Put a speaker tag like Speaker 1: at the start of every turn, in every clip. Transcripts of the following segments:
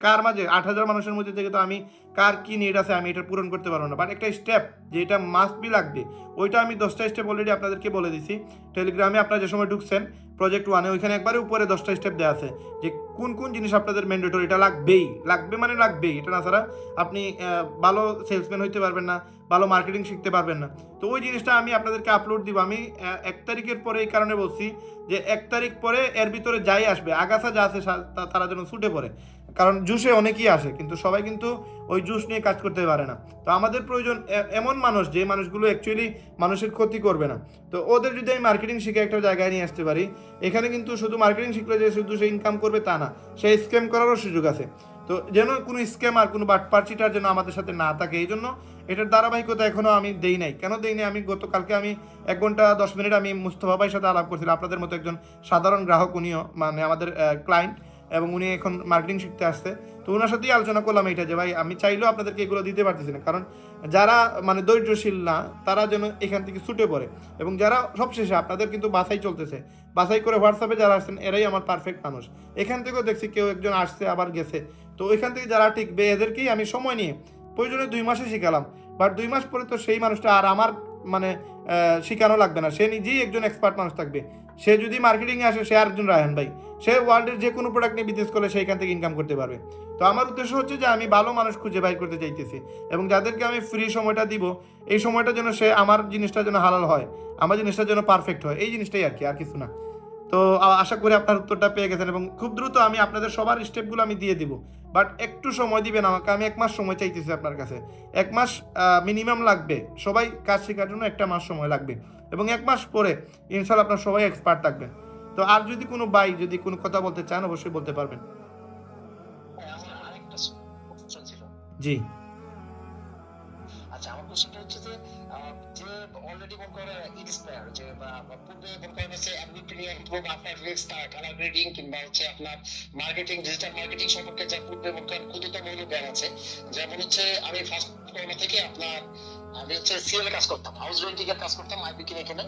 Speaker 1: কার মাঝে 8,000 মানুষের মধ্যে থেকে তো আমি কার কি নিড আছে আমি এটা পূরণ করতে পারবো না, বাট একটা স্টেপ যে এটা মাস্ট বি লাগবে ওইটা আমি 10টা স্টেপ অলরেডি আপনাদেরকে বলে দিছি। টেলিগ্রামে আপনারা যে সময় ঢুকছেন প্রজেক্ট 1-এ ওইখানে একবারে উপরে 10টা স্টেপ দেওয়া আছে যে কোন কোন জিনিস আপনাদের ম্যান্ডেটরি, এটা লাগবেই, লাগবে মানে লাগবেই, এটা না ছাড়া আপনি ভালো সেলসম্যান হইতে পারবেন না, ভালো মার্কেটিং শিখতে পারবেন না। তো ওই জিনিসটা আমি আপনাদেরকে আপলোড দিব। আমি 1 তারিখের পরে এই কারণে বলছি যে 1 তারিখ পরে এর ভিতরে যাই আসবে আগাছা যা আছে তারা যেন ছুটে পড়ে, কারণ জুসে অনেকেই আসে কিন্তু সবাই কিন্তু ওই জুস নিয়ে কাজ করতে পারে না। তো আমাদের প্রয়োজন এমন মানুষ যে মানুষগুলো অ্যাকচুয়ালি মানুষের ক্ষতি করবে না। তো ওদের যদি আমি মার্কেটিং শিখে একটা জায়গায় নিয়ে আসতে পারি, এখানে কিন্তু শুধু মার্কেটিং শিখলে যে শুধু সে ইনকাম করবে তা না, সে স্ক্যাম করারও সুযোগ আছে। তো যেন কোনো স্ক্যাম আর কোনো বাটপার্চিটার যেন আমাদের সাথে না থাকে, এই জন্য এটার ধারাবাহিকতা এখনও আমি দেই নাই। কেন দেই নাই? আমি গতকালকে আমি 1 ঘন্টা 10 মিনিট আমি মুস্তফা ভাইয়ের সাথে আলাপ করছিলাম, আপনাদের মতো একজন সাধারণ গ্রাহক, উনিও মানে আমাদের ক্লায়েন্ট, এবং উনি এখন মার্কেটিং শিখতে আসছে। তো ওনার সাথেই আলোচনা করলাম এটা যে ভাই আমি চাইলেও আপনাদেরকে এগুলো দিতে পারতেছি না, কারণ যারা মানে ধৈর্যশীল না তারা যেন এখান থেকে ছুটে পড়ে, এবং যারা সবশেষে আপনাদের কিন্তু বাছাই চলতেছে, বাছাই করে হোয়াটসঅ্যাপে যারা আসছেন এরাই আমার পারফেক্ট মানুষ। এখান থেকেও দেখছি কেউ একজন আসছে আবার গেছে, তো ওইখান থেকে যারা টিকবে এদেরকেই আমি সময় নিয়ে প্রয়োজনে 2 মাসে শিখালাম, বাট 2 মাস পরে তো সেই মানুষটা আর আমার মানে শিখানো লাগবে না, সে নিজেই একজন এক্সপার্ট মানুষ থাকবে। সে যদি মার্কেটিংয়ে আসে সে আরেকজন রায়হান ভাই, সে ওয়ার্ল্ডের যে কোনো প্রোডাক্ট নিয়ে বিজনেস করলে সেইখান থেকে ইনকাম করতে পারবে। তো আমার উদ্দেশ্য হচ্ছে যে আমি ভালো মানুষ খুঁজে বাইর করতে চাইতেছি, এবং যাদেরকে আমি ফ্রি সময়টা দিব এই সময়টা যেন সে আমার জিনিসটা যেন হালাল হয়, আমার জিনিসটা যেন পারফেক্ট হয়, এই জিনিসটাই আর কি, আর কিছু না। তো আশা করি আপনার উত্তরটা পেয়ে গেছেন, এবং খুব দ্রুত আমি আপনাদের সবার স্টেপগুলো আমি দিয়ে দিব, বাট একটু সময় দিবেন আমাকে। আমি 1 মাস সময় চাইতেছি আপনার কাছে, 1 মাস মিনিমাম লাগবে, সবাই কাজ শেখার জন্য 1টা মাস সময় লাগবে, এবং 1 মাস পরে ইনশাল্লাহ আপনার সবাই এক্সপার্ট থাকবেন। তো আর যদি কোনো ভাই যদি কোনো কথা বলতে চান অবশ্যই বলতে পারবেন।
Speaker 2: আমার আরেকটা কোশ্চেন ছিল।
Speaker 1: জি।
Speaker 2: আচ্ছা, আমার কোশ্চেনটা হচ্ছে যে যে অলরেডি মনে করে ইন্সপায়ার যে পূর্বে মনে করেন হচ্ছে অ্যাডমিনিস্ট্রেশন কিংবা আপনার রিস্টার্ট কালার গ্রেডিং কিংবা হচ্ছে আপনার মার্কেটিং, ডিজিটাল মার্কেটিং সম্পর্কে যা পূর্বে মনে করেন ক্ষুদ্রতম হলেও জ্ঞান আছে। যেমন হচ্ছে আমি ফার্স্ট করোনা থেকে আপনার আমি হচ্ছে সিএল এর কাজ করতাম, হাউস রেন্টিং এর কাজ করতাম, আইপি কিনে কিনে।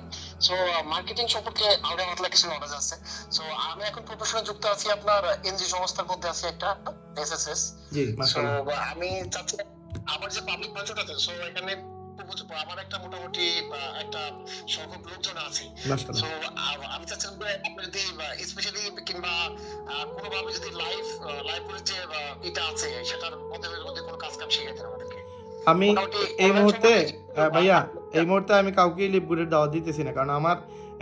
Speaker 2: সো মার্কেটিং সম্পর্কে আলাদা মাত্রা কিছু নলেজ আছে। সো আমি এখন প্রফেশনে যুক্ত আছি, আপনার এনজি সংস্থার মধ্যে আছে একটা এসএসএস।
Speaker 1: জি
Speaker 2: সো
Speaker 1: মাশাআল্লাহ।
Speaker 2: আমি চাচ্ছি আমার যে পাবলিক বাজেট আছে, সো এখানে আমার একটা মোটামুটি একটা সংখ্যক লোকজন আছে। সো
Speaker 1: মাশাআল্লাহ।
Speaker 2: আমি চাচ্ছিলাম যে আপনি যদি স্পেশালি কিংবা কোনোভাবে যদি লাইভ যে এটা আছে সেটার মধ্যে কোনো কাজ কাম শিখে দেন আমাদেরকে
Speaker 1: আমি
Speaker 2: মোটামুটি
Speaker 1: এই
Speaker 2: অনলাইন
Speaker 1: মুহূর্তে
Speaker 2: সম্পর্কে
Speaker 1: ভাইয়া এই মুহূর্তে আমি কাউকেই লিপগুডের দাওয়াত দিতেছি না, কারণ আমার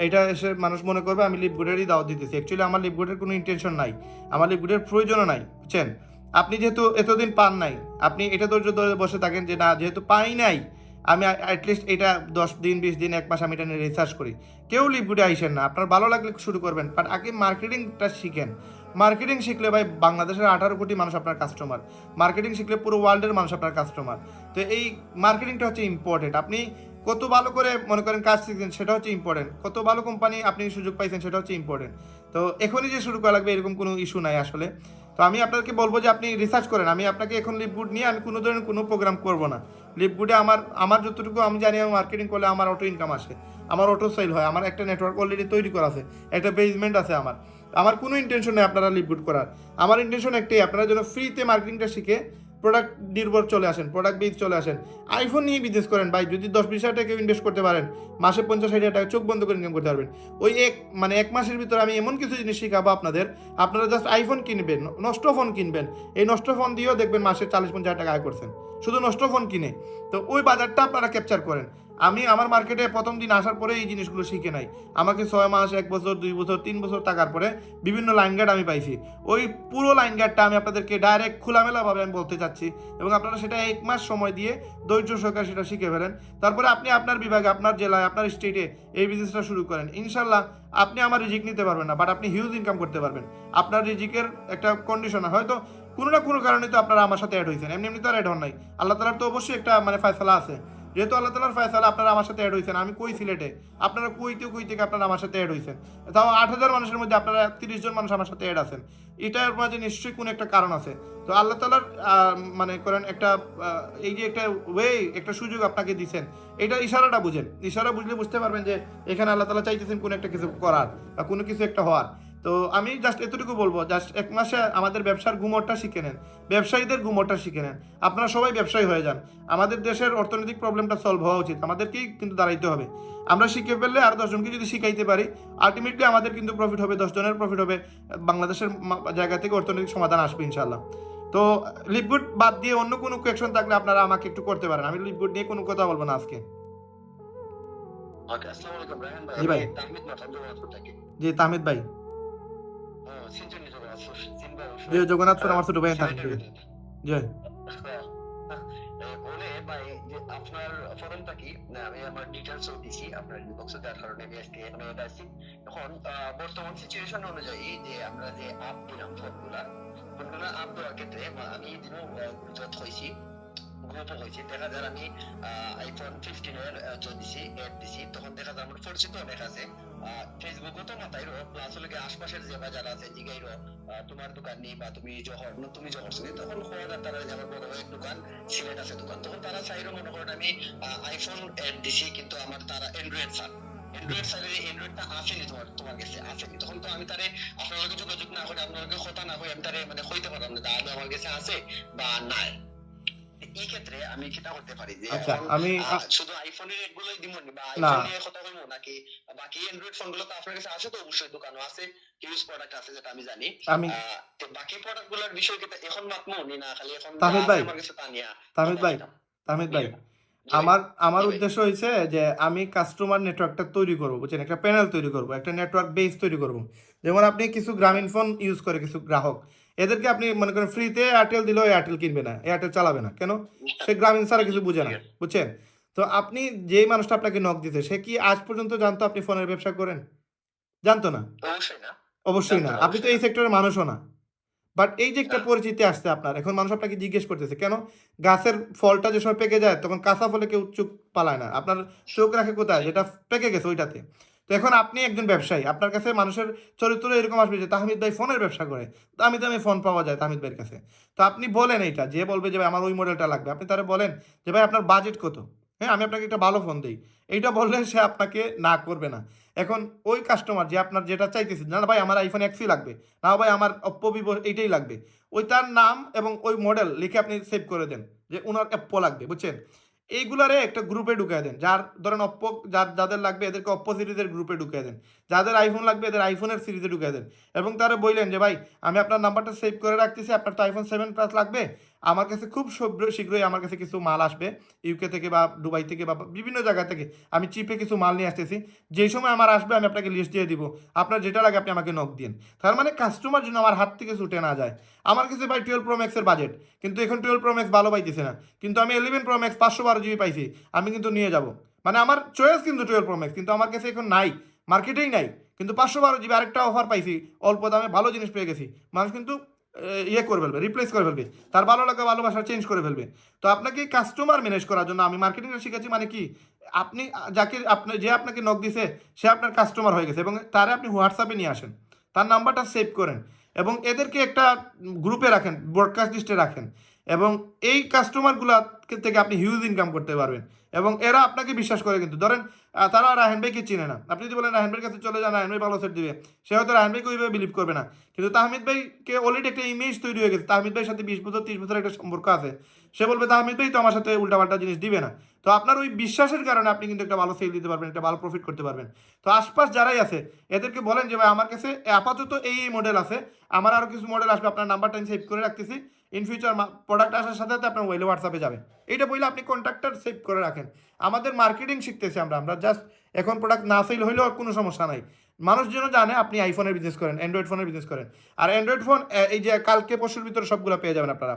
Speaker 1: এটা এসে মানুষ মনে করবে আমি লিপগুডেরই দাওয়াত দিতেছি। অ্যাকচুয়ালি আমার লিপগুডের কোনো ইন্টেনশন নাই, আমার লিপগুডের প্রয়োজনও নাই, বুঝছেন? আপনি যেহেতু এতদিন পান নাই, আপনি এটা ধৈর্য ধরে বসে থাকেন যে না যেহেতু পাই নাই, আমি অ্যাটলিস্ট এটা 10 দিন 20 দিন 1 মাস আমি এটা নিয়ে রিসার্চ করি। কেউ লিপগুডে আইসেন না, আপনার ভালো লাগলে শুরু করবেন, বাট আগে মার্কেটিংটা শিখেন। মার্কেটিং শিখলে ভাই বাংলাদেশের 18 কোটি মানুষ আপনার কাস্টমার, মার্কেটিং শিখলে পুরো ওয়ার্ল্ডের মানুষ আপনার কাস্টমার। তো এই মার্কেটিংটা হচ্ছে ইম্পর্টেন্ট। আপনি কত ভালো করে মনে করেন কাজ শিখছেন সেটা হচ্ছে ইম্পর্টেন্ট, কত ভালো কোম্পানি আপনি সুযোগ পাইছেন সেটা হচ্ছে ইম্পর্টেন্ট। তো এখনই যে শুরু করা লাগবে এরকম কোনো ইস্যু নাই আসলে। তো আমি আপনাকে বলবো যে আপনি রিসার্চ করেন। আমি আপনাকে এখন লিপগুড নিয়ে আমি কোনো ধরনের কোনো প্রোগ্রাম করবো না। লিপগুডে আমার যতটুকু আমি জানি, আমি মার্কেটিং করলে আমার অটো ইনকাম আসে, আমার অটো সেল হয়, আমার একটা নেটওয়ার্ক অলরেডি তৈরি করা আছে, একটা বেসমেন্ট আছে আমার কোনো ইন্টেনশন নেই আপনারা লিপগুড করার। আমার ইন্টেনশন একটাই, আপনারা যেন ফ্রিতে মার্কেটিংটা শিখে প্রোডাক্ট নির্ভর চলে আসেন, প্রোডাক্ট বেস চলে আসেন, আইফোন নিয়ে বিজনেস করেন ভাই। যদি 10-20 হাজার টাকা ইনভেস্ট করতে পারেন, মাসে 50-60 টাকা চোখ বন্ধ করে ইনকাম করতে পারবেন। ওই 1 মাসের ভিতরে আমি এমন কিছু জিনিস শিখাবো আপনাদের, আপনারা জাস্ট আইফোন কিনবেন, নষ্ট ফোন কিনবেন, এই নষ্ট ফোন দিয়েও দেখবেন মাসে 40-50 হাজার টাকা আয় করছেন শুধু নষ্ট ফোন কিনে। তো ওই বাজারটা আপনারা ক্যাপচার করেন। আমি আমার মার্কেটে প্রথম দিন আসার পরে এই জিনিসগুলো শিখে নাই, আমাকে 6 মাস 1 বছর 2 বছর 3 বছর থাকার পরে বিভিন্ন লাইন গার্ড আমি পাইছি। ওই পুরো লাইন গার্ডটা আমি আপনাদেরকে ডাইরেক্ট খোলামেলাভাবে আমি বলতে চাচ্ছি, এবং আপনারা সেটা 1 মাস সময় দিয়ে ধৈর্য সহকারে সেটা শিখে ফেলেন। তারপরে আপনি আপনার বিভাগে, আপনার জেলায়, আপনার স্টেটে এই বিজনেসটা শুরু করেন। ইনশাল্লাহ আপনি আমার রিজিক নিতে পারবেন না, বাট আপনি হিউজ ইনকাম করতে পারবেন। আপনার রিজিকের একটা কন্ডিশন হয়তো কোনো না কোনো কারণে তো আপনারা আমার সাথে অ্যাড হয়েছেন, এমনি এমনি তো আর অ্যাড হন নাই। আল্লাহ তালার তো অবশ্যই একটা মানে ফয়সালা আছে। যেহেতু আল্লাহ তালার ফয়সালা আপনারা আমার সাথে অ্যাড হয়েছেন, আমি কই সিলেটে, আপনারা কই থেকে আপনারা আমার সাথে অ্যাড হয়েছেন, তাও 8,000 মানুষের মধ্যে আপনারা 30 জন মানুষ আমার সাথে অ্যাড আছেন, এটার মাঝে নিশ্চয়ই কোনো একটা কারণ আছে। তো আল্লাহ তালার মানে করেন একটা এই যে একটা একটা সুযোগ আপনাকে দিচ্ছেন, এটা ইশারাটা বুঝেন, ইশারা বুঝলে বুঝতে পারবেন যে এখানে আল্লাহ তালা চাইতেছেন কোনো একটা কিছু করার বা কোনো কিছু একটা হওয়ার। তো আমি জাস্ট এতটুকু বলবো, জাস্ট 1 মাসে আমাদের ব্যবসার গুমরটা শিখে নেন, ব্যবসায়ীদের গুমরটা শিখে নেন, আপনারা সবাই ব্যবসায়ী হয়ে যান। আমাদের দেশের অর্থনৈতিক প্রবলেমটা সলভ হওয়া উচিত, আমাদেরকেই কিন্তু দাঁড়াইতে হবে। আমরা শিখে ফেললে আর 10 জনকে যদি শিখাইতে পারি, আলটিমেটলি আমাদের কিন্তু প্রফিট হবে, 10 জনের প্রফিট হবে, বাংলাদেশের জায়গা থেকে অর্থনৈতিক সমাধান আসবে ইনশাল্লাহ। তো লিপগুড বাদ দিয়ে অন্য কোনো কোয়েকশন থাকলে আপনারা আমাকে একটু করতে পারেন, আমি লিপগুড নিয়ে কোনো কথা বলবো না আজকে।
Speaker 2: ওকে, আসসালামু আলাইকুম রায়হান ভাই।
Speaker 1: জি ভাই।
Speaker 2: আমি তাহমিদ মাঠান জগন্নাথপুর থেকে।
Speaker 1: জি তাহমিদ ভাই।
Speaker 2: সিনচনি জগন্নাথপুর, চিনবা
Speaker 1: জি
Speaker 2: অবশ্যই।
Speaker 1: জগন্নাথপুর আমার ছোট ভাই থাকে।
Speaker 2: সিলেটের ভিতরে।
Speaker 1: জি
Speaker 2: বলে ভাই যে আপনার ফর্মটা কি না, আমি আমার ডিটেলসও দিছি আপনার ইনবক্সে, যার কারণে আমি আজকে এখানে এটা আছি। এখন বর্তমান সিচুয়েশন অনুযায়ী যে আমরা যে আপ দিলাম ফর্মগুলা আপ দেওয়ার ক্ষেত্রে আমি দিনও গুজরাট হয়েছি, গ্রুপও হয়েছি। দেখা যায় আমি আইফোন 15 এর দিছি, এড দিছি, তখন দেখা যায় আমার পরিচিত অনেক আছে। ফেসবুকও তো মাথাইরো, প্লাস হলে আশপাশের যে বাজার আছে জিগাইরো তোমার দোকান নেই বা তুমি যখন শুনি তখন খোয়া যায় তারা যে আমার বড় ভাইয়ের দোকান, সিলেট আছে দোকান, তখন তারা চাইরো মনে করেন আমি আইফোন এড দিছি, কিন্তু আমার তারা অ্যান্ড্রয়েড স্যার, অ্যান্ড্রয়েড স্যারের অ্যান্ড্রয়েডটা আসেনি, তোমার কাছে আসেনি। তখন তো আমি তারে আপনার লগে যোগাযোগ না করে, আপনার লগে কথা না হয়ে আমি তারে মানে কইতে পারলাম না দাদা আমার কাছে আছে বা নাই। এই ক্ষেত্রে আমি যেটা করতে পারি যে
Speaker 1: আচ্ছা
Speaker 2: এখন
Speaker 1: আমি
Speaker 2: শুধু আইফোনের রেট গুলোই দিব বা
Speaker 1: না
Speaker 2: আইফোন নিয়ে কথা বলবো নাকি বাকি অ্যান্ড্রয়েড ফোন গুলো তো আপনার কাছে আছে, তো অবশ্যই দোকানও আছে, হিউজ প্রোডাক্ট আছে যেটা আমি জানি।
Speaker 1: আমি
Speaker 2: তো বাকি প্রোডাক্ট গুলোর বিষয় কি এখন মাতমু নি না খালি এখন যা
Speaker 1: তাহমিদ
Speaker 2: আছে
Speaker 1: ভাই,
Speaker 2: আমার কাছে তা নিয়া
Speaker 1: তাহমিদ
Speaker 2: কথা
Speaker 1: ভাই,
Speaker 2: বলতাম।
Speaker 1: তাহমিদ
Speaker 2: জি
Speaker 1: ভাই,
Speaker 2: ভাই। জি ভাই।
Speaker 1: আমার আমার
Speaker 2: জি ভাই।
Speaker 1: উদ্দেশ্য হয়েছে যে আমি কাস্টমার নেটওয়ার্কটা তৈরি করবো, বুঝছেন, একটা প্যানেল তৈরি করবো, একটা নেটওয়ার্ক বেস তৈরি করবো। যেমন আপনি কিছু গ্রামীণ ফোন ইউজ করে কিছু গ্রাহক, এদেরকে আপনি মনে করেন ফ্রিতে এয়ারটেল দিলেও এয়ারটেল কিনবে না, এয়ারটেল চালাবে না, কেন? সে গ্রামীণ ছাড়া কিছু বুঝে
Speaker 2: ঠিক
Speaker 1: না,
Speaker 2: আছে।
Speaker 1: বুঝছেন? তো আপনি যেই মানুষটা আপনাকে নক দিতে, সে কি আজ পর্যন্ত জানতো আপনি ফোনের ব্যবসা করেন? জানতো না,
Speaker 2: অবশ্যই না।
Speaker 1: অবশ্যই
Speaker 2: জানতো
Speaker 1: না।
Speaker 2: না,
Speaker 1: আপনি তো
Speaker 2: অবশ্যই
Speaker 1: এই
Speaker 2: না।
Speaker 1: সেক্টরের মানুষও না। বাট এই যে একটা
Speaker 2: না।
Speaker 1: পরিচিতি আসছে আপনার, এখন মানুষ আপনাকে জিজ্ঞেস করতেছে কেন? গাছের ফলটা যে সময় পেকে যায় তখন কাঁচা ফলে কেউ চোখ পালায় না, আপনার চোখ রাখে কোথায়? যেটা পেকে গেছে ওইটাতে। তো এখন আপনি একজন ব্যবসায়ী, আপনার কাছে মানুষের চরিত্র এরকম আসবে যে তাহমিদ ভাই ফোনের ব্যবসা করে, দামি দামি ফোন পাওয়া যায় তাহমিদ ভাইয়ের কাছে। তো আপনি বলেন এইটা, যে বলবে যে ভাই আমার ওই মডেলটা লাগবে, আপনি তারা বলেন যে ভাই আপনার বাজেট কত, হ্যাঁ আমি আপনাকে একটা ভালো ফোন দিই, এইটা বললে সে আপনাকে না করবে না। এখন ওই কাস্টমার যে আপনার যেটা চাইতেছে, না ভাই আমার আইফোন এক্সি লাগবে, না ভাই আমার অপ্পো ভিভো এইটাই লাগবে, ওই তার নাম এবং ওই মডেল লিখে আপনি সেভ করে দেন যে ওনার অ্যাপ্পো লাগবে, বুঝছেন? এইগুলারে একটা গ্রুপে ঢুকিয়ে দেন, যার ধরেন অপ্পো, যাদের লাগবে এদেরকে অপ্পো সিরিজের গ্রুপে ঢুকিয়ে দেন, যাদের আইফোন লাগবে এদের আইফোনের সিরিজে ঢুকিয়ে দেন। এবং তারা বললেন যে ভাই আমি আপনার নাম্বারটা সেভ করে রাখতেছি, আপনার তো আইফোন 7 প্লাস লাগবে, আমার কাছে খুব শীঘ্রই আমার কাছে কিছু মাল আসবে ইউকে থেকে বা দুবাই থেকে বা বিভিন্ন জায়গা থেকে, আমি চিপে কিছু মাল নিয়ে আসতেছি, যেই সময় আমার আসবে আমি আপনাকে লিস্ট দিয়ে দিব, আপনার যেটা লাগে আপনি আমাকে নক দিন। তার মানে কাস্টমার যেন আমার হাত থেকে ছুটে না যায়। আমার কাছে ভাই 12 Pro Max-এর বাজেট, কিন্তু এখন 12 Pro Max ভালো পাইতেছে না, কিন্তু আমি 11 Pro Max 512 GB পাইছি, আমি কিন্তু নিয়ে যাব। মানে আমার চয়েস কিন্তু 12 Pro Max, কিন্তু আমার কাছে এখন নাই, মার্কেটেই নাই, কিন্তু 512 GB আরেকটা অফার পাইছি, অল্প দামে ভালো জিনিস পেয়ে গেছি, মানুষ কিন্তু ইয়ে করে ফেলবে, রিপ্লেস করে ফেলবে, তার ভালো লাগা ভালোবাসা চেঞ্জ করে ফেলবে। তো আপনাকে কাস্টমার ম্যানেজ করার জন্য আমি মার্কেটিংটা শিখেছি, মানে কি, আপনি যাকে আপনি যে আপনাকে নক দিছে সে আপনার কাস্টমার হয়ে গেছে এবং তারে আপনি হোয়াটসঅ্যাপে নিয়ে আসেন, তার নাম্বারটা সেভ করেন এবং এদেরকে একটা গ্রুপে রাখেন, ব্রডকাস্ট লিস্টে রাখেন, এবং এই কাস্টমারগুলো থেকে আপনি হিউজ ইনকাম করতে পারবেন এবং এরা আপনাকে বিশ্বাস করে। কিন্তু ধরেন তারা রায়হান ভাইকে চিনে না, আপনি যদি বলেন রায়হান ভাইয়ের কাছে চলে যান, রায়হান ভাই ভালো সেট দিবে, সে হয়তো রায়হান ভাইকে ওইভাবে বিলিভ করবে না। কিন্তু তাহমিদ ভাইকে অলরেডি একটা ইমেজ তৈরি হয়ে গেছে, তাহমিদ ভাইয়ের সাথে 20 বছর 30 বছর একটা সম্পর্ক আছে, সে বলবে তাহমিদ ভাই তো আমার সাথে উল্টাপাল্টা জিনিস দিবে না। তো আপনার ওই বিশ্বাসের কারণে আপনি কিন্তু একটা ভালো সেল দিতে পারবেন, একটা ভালো প্রফিট করতে পারবেন। তো আশপাশ যারাই আছে এদেরকে বলেন যে ভাই আমার কাছে আপাতত এই মডেল আছে, আমার আরও কিছু মডেল আসবে, আপনার নাম্বারটা আমি সেভ করে রাখতেছি, ইন ফিউচার প্রোডাক্ট আসার সাথে সাথে আপনার মোবাইলে হোয়াটসঅ্যাপে যাবে, এইটা বললে আপনি কন্ট্যাক্টটা সেভ করে রাখেন। আমাদের মার্কেটিং শিখতেছি আমরা জাস্ট, এখন প্রোডাক্ট না সেল হইলেও কোনো সমস্যা নাই, মানুষ যেন জানে আপনি আইফোনের বিজনেস করেন, অ্যান্ড্রয়েড ফোনের বিজনেস করেন। আর অ্যান্ড্রয়েড ফোন এই যে কালকে পরশুর ভিতরে সবগুলো পেয়ে যাবেন আপনারা।